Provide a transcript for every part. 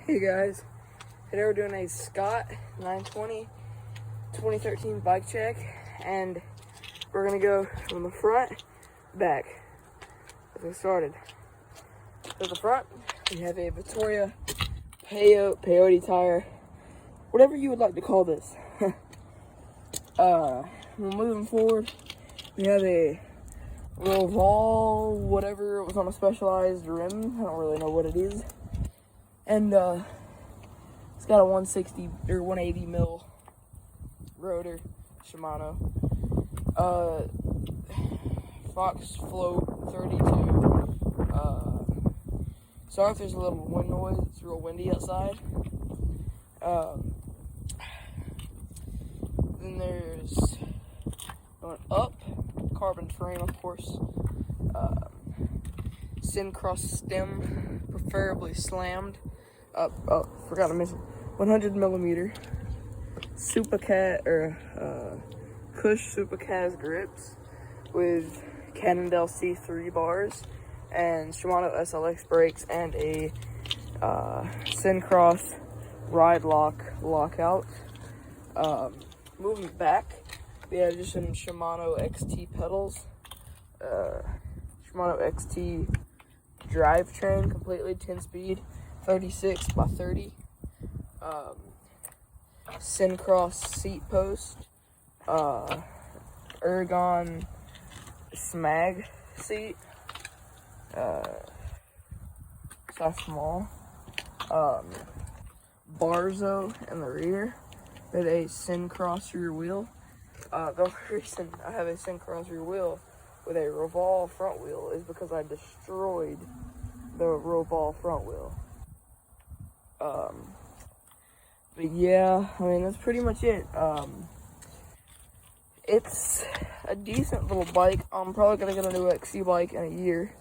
Hey guys, today we're doing a Scott 920 2013 bike check, and we're gonna go from the front back. Let's get started. To the front, we have a Vittoria peyote tire, whatever you would like to call this. Moving forward, we have a Roval, whatever, it was on a specialized rim. I don't really know what it is. And it's got a 160 or 180 mil rotor, Shimano. Fox Float 32. Sorry if there's a little wind noise. It's real windy outside. Then there's going up, carbon frame, of course. Syncross stem, preferably slammed. Forgot to mention 100 millimeter Supercaz or Cush Supercaz grips with Cannondale C3 bars and Shimano SLX brakes and a Syncross ride lock lockout. Moving back, we have just some Shimano XT pedals, Shimano XT drivetrain, completely 10-speed, 36 by 30. Syncross seat post, Ergon Smag seat, size small, Barzo in the rear with a Syncross rear wheel. The reason I have a Syncross rear wheel with a Roval front wheel is because I destroyed the Roval front wheel. But yeah, I mean, that's pretty much it. It's a decent little bike. I'm probably gonna get a new XC bike in a year.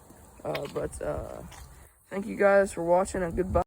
Thank you guys for watching, and goodbye.